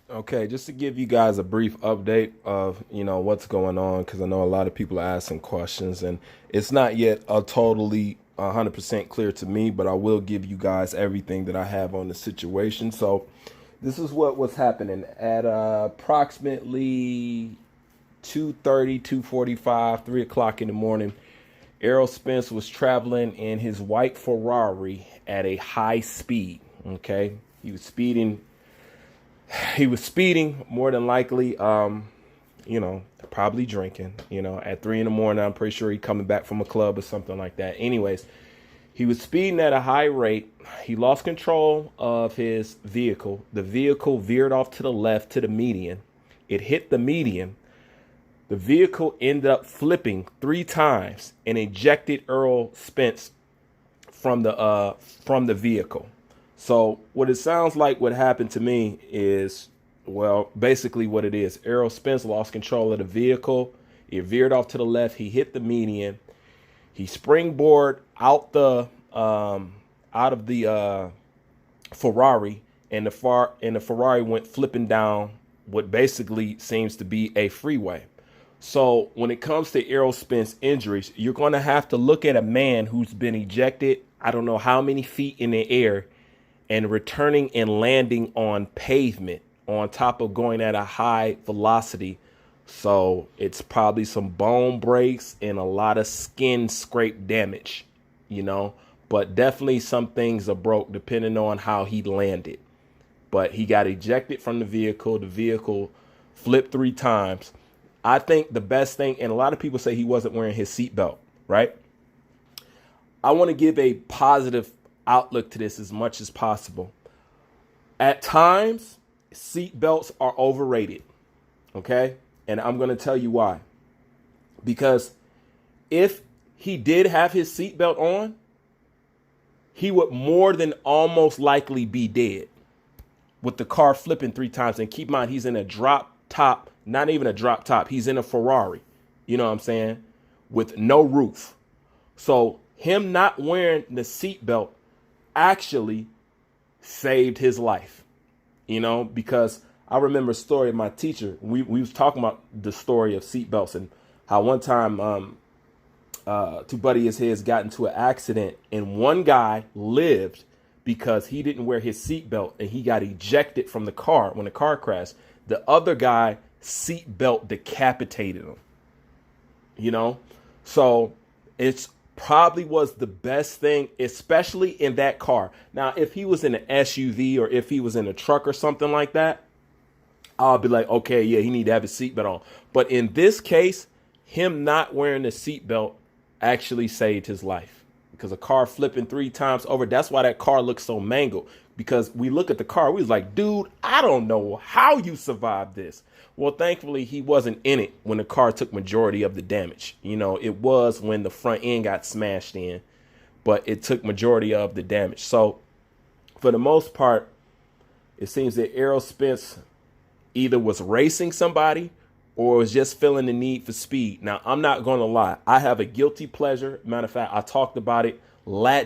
Okay, just to give you guys a brief update of, what's going on, because I know a lot of people are asking questions, and it's not yet a totally 100% clear to me, but I will give you guys everything that I have on the situation. So this is what was happening at approximately 2:30, 2:45, 3 o'clock in the morning. Errol Spence was traveling in his white Ferrari at a high speed. Okay, he was speeding more than likely, probably drinking, at 3 in the morning. I'm pretty sure he coming back from a club or something like that. Anyways, he was speeding at a high rate. He lost control of his vehicle. The vehicle veered off to the left to the median. It hit the median. The vehicle ended up flipping 3 times and ejected Errol Spence from the vehicle. So what it sounds like what happened to me is, well, basically what it is. Errol Spence lost control of the vehicle. It veered off to the left. He hit the median. He springboarded out of the Ferrari, and the Ferrari went flipping down what basically seems to be a freeway. So when it comes to Errol Spence injuries, you're going to have to look at a man who's been ejected, I don't know how many feet in the air, and returning and landing on pavement on top of going at a high velocity. So it's probably some bone breaks and a lot of skin scrape damage, but definitely some things are broke depending on how he landed. But he got ejected from the vehicle. The vehicle flipped 3 times. I think the best thing, and a lot of people say he wasn't wearing his seatbelt, right? I want to give a positive outlook to this as much as possible. At times, seatbelts are overrated, okay? And I'm going to tell you why. Because if he did have his seatbelt on, he would more than almost likely be dead with the car flipping 3 times. And keep in mind, he's in a drop top, not even a drop top. He's in a Ferrari, you know what I'm saying, with no roof. So him not wearing the seatbelt actually saved his life, because I remember a story of my teacher. We was talking about the story of seatbelts and how one time two buddies of his got into an accident, and one guy lived because he didn't wear his seatbelt and he got ejected from the car when the car crashed. The other guy seatbelt decapitated him, so it's probably was the best thing, especially in that car. Now, if he was in an SUV or if he was in a truck or something like that, I'll be like, okay, yeah, he need to have his seatbelt on. But in this case, him not wearing the seatbelt actually saved his life, because a car flipping 3 times over. That's why that car looks so mangled, because we look at the car. We was like, dude, I don't know how you survived this. Well, thankfully, he wasn't in it when the car took majority of the damage. It was when the front end got smashed in, but it took majority of the damage. So for the most part, it seems that Errol Spence either was racing somebody or was just feeling the need for speed. Now, I'm not going to lie. I have a guilty pleasure. Matter of fact, I talked about it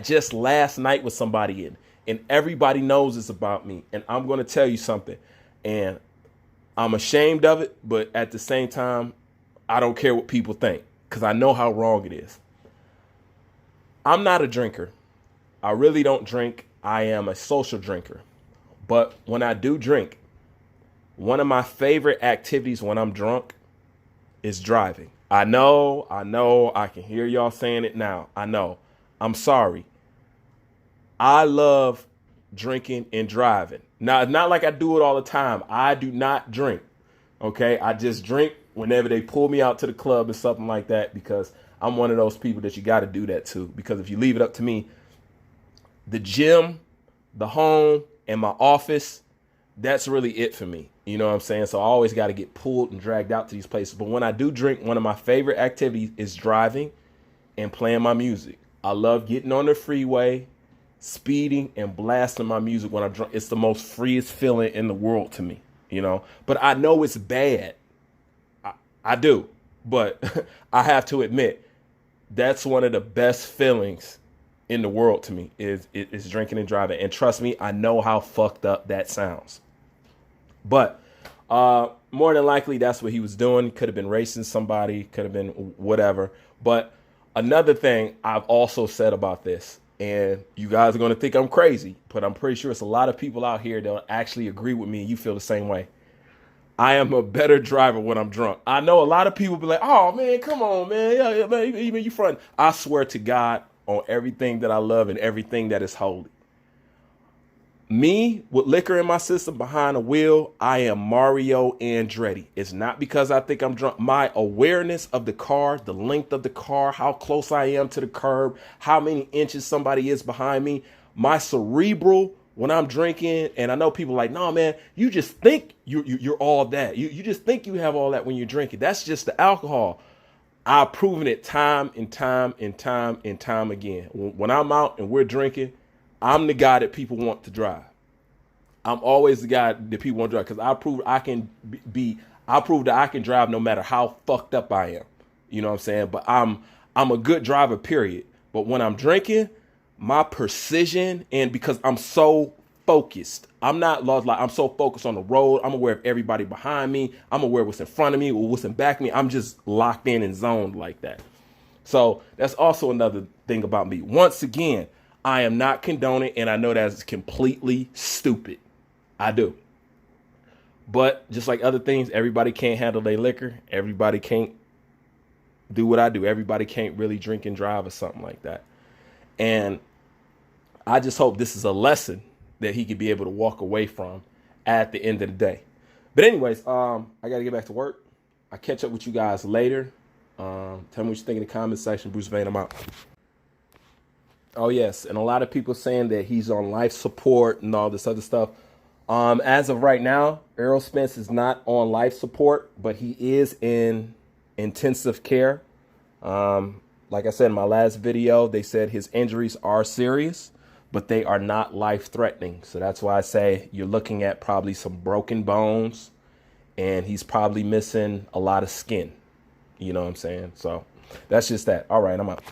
just last night with somebody and everybody knows it's about me. And I'm going to tell you something. And I'm ashamed of it, but at the same time, I don't care what people think, because I know how wrong it is. I'm not a drinker. I really don't drink. I am a social drinker. But when I do drink, one of my favorite activities when I'm drunk is driving. I know, I can hear y'all saying it now. I know. I'm sorry. I love drinking and driving. Now, it's not like I do it all the time. I do not drink. Okay. I just drink whenever they pull me out to the club or something like that, because I'm one of those people that you got to do that to. Because if you leave it up to me, the gym, the home, and my office, that's really it for me. You know what I'm saying? So I always got to get pulled and dragged out to these places. But when I do drink, one of my favorite activities is driving and playing my music. I love getting on the freeway, speeding, and blasting my music when I'm drunk. It's the most freest feeling in the world to me, But I know it's bad. I do. But I have to admit, that's one of the best feelings in the world to me is drinking and driving. And trust me, I know how fucked up that sounds. But More than likely, that's what he was doing. Could have been racing somebody, could have been whatever. But another thing I've also said about this, and you guys are going to think I'm crazy, but I'm pretty sure it's a lot of people out here that actually agree with me and you feel the same way. I am a better driver when I'm drunk. I know a lot of people be like, oh, man, come on, man. Yeah, man, even you front. I swear to God on everything that I love and everything that is holy. Me, with liquor in my system behind the wheel, I am Mario Andretti. It's not because I think I'm drunk. My awareness of the car, the length of the car, how close I am to the curb, how many inches somebody is behind me, my cerebral when I'm drinking, and I know people are like, no, man, you just think you're all that. You just think you have all that when you're drinking. That's just the alcohol. I've proven it time and time and time and time again. When I'm out and we're drinking, I'm the guy that people want to drive. I'm always the guy that people want to drive because I prove that I can drive no matter how fucked up I am. You know what I'm saying? But I'm a good driver, period. But when I'm drinking, my precision, and because I'm so focused, I'm not lost. Like, I'm so focused on the road. I'm aware of everybody behind me. I'm aware of what's in front of me or what's in back of me. I'm just locked in and zoned like that. So that's also another thing about me. Once again, I am not condoning, and I know that's completely stupid. I do. But just like other things, everybody can't handle their liquor. Everybody can't do what I do. Everybody can't really drink and drive or something like that. And I just hope this is a lesson that he could be able to walk away from at the end of the day. But anyways, I got to get back to work. I'll catch up with you guys later. Tell me what you think in the comment section. Bruce Vane, I'm out. Oh, yes. And a lot of people saying that he's on life support and all this other stuff. As of right now, Errol Spence is not on life support, but he is in intensive care. Like I said in my last video, they said his injuries are serious, but they are not life-threatening. So that's why I say you're looking at probably some broken bones, and he's probably missing a lot of skin. You know what I'm saying? So that's just that. All right, I'm out.